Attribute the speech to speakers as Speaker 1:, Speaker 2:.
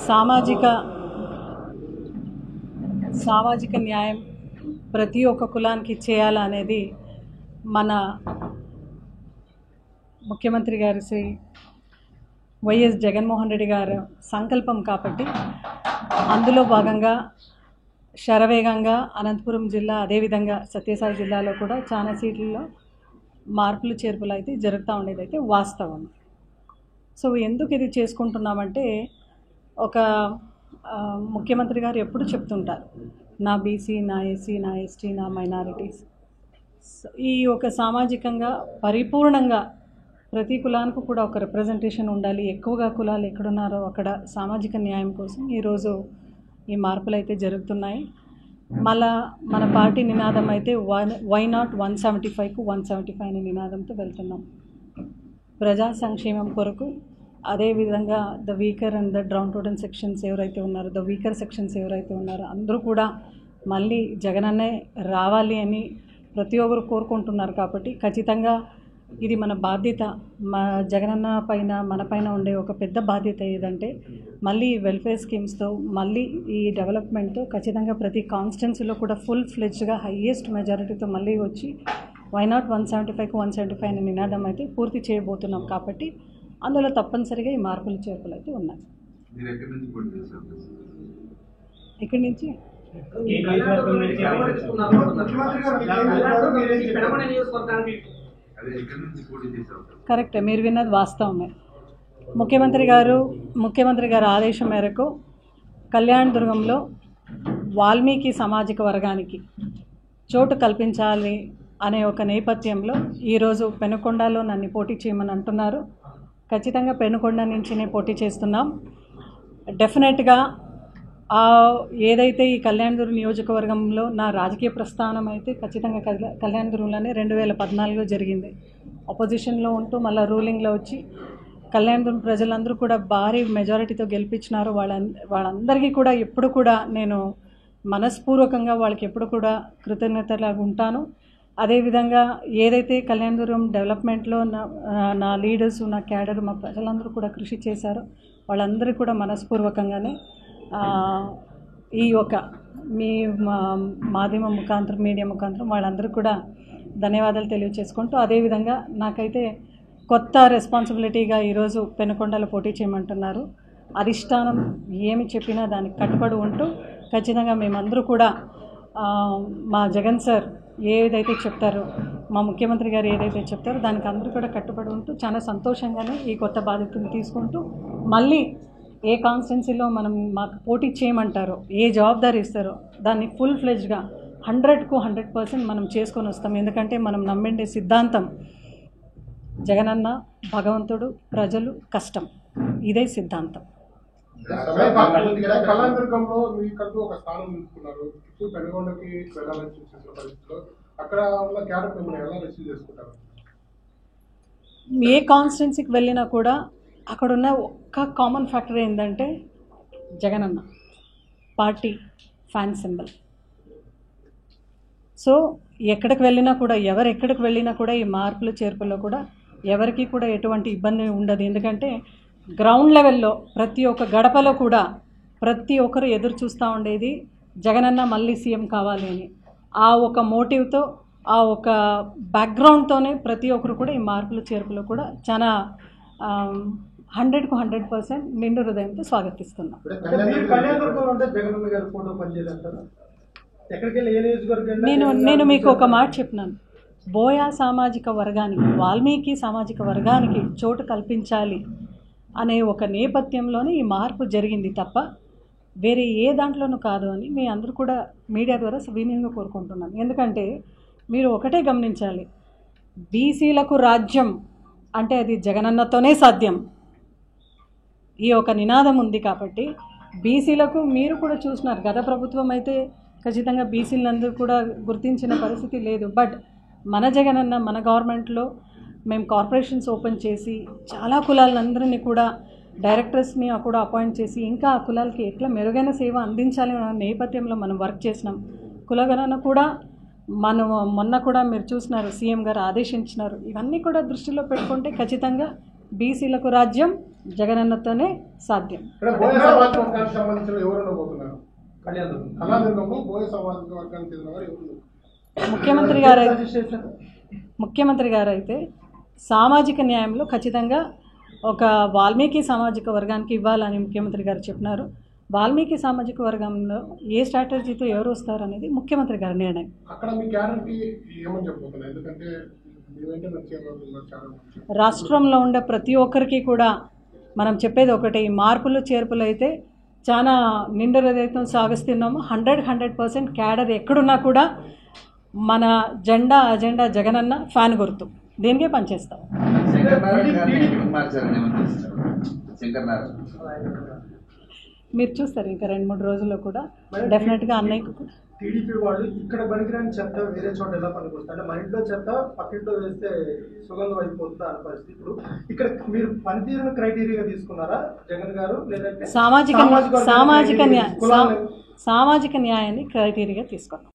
Speaker 1: సామాజిక న్యాయం ప్రతి ఒక్క కులానికి చేయాలనేది మన ముఖ్యమంత్రి గారు శ్రీ వైఎస్ జగన్మోహన్ రెడ్డి గారు సంకల్పం కాబట్టి అందులో భాగంగా శరవేగంగా అనంతపురం జిల్లా అదేవిధంగా సత్యసాయి జిల్లాలో కూడా చాలా సీట్లలో మార్పులు చేర్పులు అయితే జరుగుతూ ఉండేది అయితే వాస్తవం. సో ఎందుకు ఇది చేసుకుంటున్నామంటే ఒక ముఖ్యమంత్రి గారు ఎప్పుడు చెప్తుంటారు నా బీసీ, నా ఎస్సీ, నా ఎస్టీ, నా మైనారిటీస్, ఈ ఒక సామాజికంగా పరిపూర్ణంగా ప్రతి కులానికి కూడా ఒక రిప్రజెంటేషన్ ఉండాలి. ఎక్కువగా కులాలు ఎక్కడున్నారో అక్కడ సామాజిక న్యాయం కోసం ఈరోజు ఈ మార్పులు అయితే జరుగుతున్నాయి. మళ్ళా మన పార్టీ నినాదం అయితే వై నాట్ 175కు 175 అనే నినాదంతో వెళ్తున్నాం. ప్రజా సంక్షేమం కొరకు అదేవిధంగా the weaker and the downtrodden sections ఎవరైతే ఉన్నారో, ద వీకర్ సెక్షన్స్ ఎవరైతే ఉన్నారో అందరూ కూడా మళ్ళీ జగనన్నే రావాలి అని ప్రతి ఒక్కరు కోరుకుంటున్నారు. కాబట్టి ఖచ్చితంగా ఇది మన బాధ్యత. మా జగనన్న పైన మన పైన ఉండే ఒక పెద్ద బాధ్యత ఏదంటే మళ్ళీ వెల్ఫేర్ స్కీమ్స్తో మళ్ళీ ఈ డెవలప్మెంట్తో ఖచ్చితంగా ప్రతి కాన్స్టిట్యున్సీలో కూడా ఫుల్ ఫ్లెడ్జ్గా హయ్యెస్ట్ మెజారిటీతో మళ్ళీ వచ్చి వై నాట్ 175కు 175 అనే నినాదం అయితే పూర్తి చేయబోతున్నాం. కాబట్టి అందులో తప్పనిసరిగా ఈ మార్పులు చేర్పులు అయితే ఉన్నాయి. ఇక్కడి నుంచి కరెక్టే, మీరు విన్నది వాస్తవమే. ముఖ్యమంత్రి గారు ఆదేశం మేరకు కళ్యాణదుర్గంలో వాల్మీకి సామాజిక వర్గానికి చోటు కల్పించాలి అనే ఒక నేపథ్యంలో ఈరోజు పెనుకొండలో నన్ను పోటీ చేయమని అంటున్నారు. ఖచ్చితంగా పెనుకొండ నుంచినే పోటీ చేస్తున్నాం. డెఫినెట్గా ఏదైతే ఈ కళ్యాణదుర్గం నియోజకవర్గంలో నా రాజకీయ ప్రస్థానం అయితే ఖచ్చితంగా కళ్యాణదుర్గంలోనే 2014లో జరిగింది. అపోజిషన్లో ఉంటూ మళ్ళీ రూలింగ్లో వచ్చి కళ్యాణదుర్గం ప్రజలందరూ కూడా భారీ మెజారిటీతో గెలిపించినారు. వాళ్ళందరికీ కూడా ఎప్పుడు కూడా నేను మనస్పూర్వకంగా వాళ్ళకి ఎప్పుడు కూడా కృతజ్ఞతలాగా ఉంటాను. అదేవిధంగా ఏదైతే కళ్యాణదుర్గం డెవలప్మెంట్లో నా లీడర్స్, నా క్యాడర్, మా ప్రజలందరూ కూడా కృషి చేశారో వాళ్ళందరికీ కూడా మనస్పూర్వకంగానే ఈ యొక్క మీ మాధ్యమం ముఖాంతరం, మీడియా ముఖాంతరం వాళ్ళందరూ కూడా ధన్యవాదాలు తెలియచేసుకుంటూ, అదేవిధంగా నాకైతే కొత్త రెస్పాన్సిబిలిటీగా ఈరోజు పెనుకొండలో పోటీ చేయమంటున్నారు. అధిష్టానం ఏమి చెప్పినా దానికి కట్టుబడి ఉంటూ ఖచ్చితంగా మేమందరూ కూడా మా జగన్ సార్ ఏదైతే చెప్తారో, మా ముఖ్యమంత్రి గారు ఏదైతే చెప్తారో దానికి అందరూ కూడా కట్టుబడి ఉంటూ చాలా సంతోషంగానే ఈ కొత్త బాధ్యతను తీసుకుంటూ మళ్ళీ ఏ కాన్స్టిట్యున్సీలో మాకు పోటీ చేయమంటారో, ఏ జవాబుదారీ ఇస్తారో దాన్ని ఫుల్ ఫ్లెడ్జ్గా 100కు 100% మనం చేసుకొని వస్తాం. ఎందుకంటే మనం నమ్మిండే సిద్ధాంతం జగనన్న, భగవంతుడు, ప్రజలు, కష్టం, ఇదే సిద్ధాంతం.
Speaker 2: కళ్యాణదుర్గంలో మీకంటూ ఒక స్థానం తీసుకున్నారు. పెనుగొండకి వెళ్ళాలని చూసిన పరిస్థితిలో అక్కడ ఉన్న క్యాడర్ మిమ్మల్ని ఎలా రిసీవ్ చేసుకుంటారు?
Speaker 1: ఏ కాన్స్టిట్యున్సీకి వెళ్ళినా కూడా అక్కడున్న ఒక్క కామన్ ఫ్యాక్టర్ ఏంటంటే Jagananna party fan symbol. So ఎక్కడికి వెళ్ళినా కూడా, ఎక్కడికి వెళ్ళినా కూడా ఈ మార్పులు చేర్పుల్లో కూడా ఎవరికి కూడా ఎటువంటి ఇబ్బంది ఉండదు. ఎందుకంటే గ్రౌండ్ లెవెల్లో ప్రతి ఒక్క గడపలో కూడా ప్రతి ఒక్కరు ఎదురు చూస్తూ ఉండేది జగనన్న మళ్ళీ సీఎం కావాలి అని. ఆ ఒక మోటివ్తో, ఆ ఒక బ్యాక్గ్రౌండ్తోనే ప్రతి ఒక్కరు కూడా ఈ మార్పులు చేర్పులు కూడా చాలా 100కు 100% నిండు హృదయంతో స్వాగతిస్తున్నాం. నేను మీకు ఒక మాట చెప్పినాను. బోయా సామాజిక వర్గానికి, వాల్మీకి సామాజిక వర్గానికి చోటు కల్పించాలి అనే ఒక నేపథ్యంలోనే ఈ మార్పు జరిగింది తప్ప వేరే ఏ దాంట్లోనూ కాదు అని మీ అందరూ కూడా మీడియా ద్వారా సవినయంగా కోరుకుంటున్నాను. ఎందుకంటే మీరు ఒకటే గమనించాలి, బీసీలకు రాజ్యం అంటే అది జగనన్నతోనే సాధ్యం. ఈ ఒక నినాదం ఉంది కాబట్టి బీసీలకు మీరు కూడా చూసినారు. గత ప్రభుత్వం అయితే ఖచ్చితంగా బీసీలందరూ కూడా గుర్తించిన పరిస్థితి లేదు. బట్ మన జగనన్న, మన గవర్నమెంట్లో మేము కార్పొరేషన్స్ ఓపెన్ చేసి చాలా కులాలందరినీ కూడా డైరెక్టర్స్ని కూడా అపాయింట్ చేసి ఇంకా ఆ కులాలకి ఎట్లా మెరుగైన సేవ అందించాలి అనే నేపథ్యంలో మనం వర్క్ చేసినాం. కులగణన కూడా మనం మొన్న కూడా మీరు చూసినారు, సీఎం గారు ఆదేశించినారు. ఇవన్నీ కూడా దృష్టిలో పెట్టుకుంటే ఖచ్చితంగా బీసీలకు రాజ్యం, జగనన్నతోనే సాధ్యం.
Speaker 2: ఇక్కడ బోయ సామాజిక వర్గానికి సంబంధించిన ఎవరు ఉండబోతున్నారు? కళ్యాణదుర్గంలో బోయ సామాజిక వర్గానికి చెందిన వారు ఎవరు?
Speaker 1: ముఖ్యమంత్రి గారు అయితే సామాజిక న్యాయంలో ఖచ్చితంగా ఒక వాల్మీకి సామాజిక వర్గానికి ఇవ్వాలని ముఖ్యమంత్రి గారు చెప్పినారు. వాల్మీకి సామాజిక వర్గంలో ఏ స్ట్రాటజీతో ఎవరు వస్తారు అనేది ముఖ్యమంత్రి గారి నిర్ణయం.
Speaker 2: అక్కడ మీ గ్యారంటీ ఏమని చెప్పబోతున్నారు? ఎందుకంటే
Speaker 1: రాష్ట్రంలో ఉండే ప్రతి ఒక్కరికి కూడా మనం చెప్పేది ఒకటి, మార్పులు చేర్పులు అయితే చాలా నిండు హృదయంతో సాగిస్తున్నాము. 100% క్యాడర్ ఎక్కడున్నా కూడా మన అజెండా జగనన్న ఫ్యాన్ గుర్తు, దీనికే పనిచేస్తాం. మీరు చూస్తారు ఇంకా 2-3 రోజుల్లో కూడా డెఫినెట్గా అన్నయ్యకు కూడా.
Speaker 3: టీడీపీ వాళ్ళు ఇక్కడ పనికిరాని చెత్త వేరే చోట ఎలా పనికొస్తుంది అంటే మన ఇంట్లో చెత్త పక్కింట్లో వేస్తే సుగంధం అయిపోతుంది అనే పరిస్థితి. ఇప్పుడు ఇక్కడ మీరు పనితీరును క్రైటీరియా తీసుకున్నారా జగన్ గారు, లేదంటే
Speaker 1: సామాజిక న్యాయాన్ని క్రైటీరియా తీసుకున్నాం.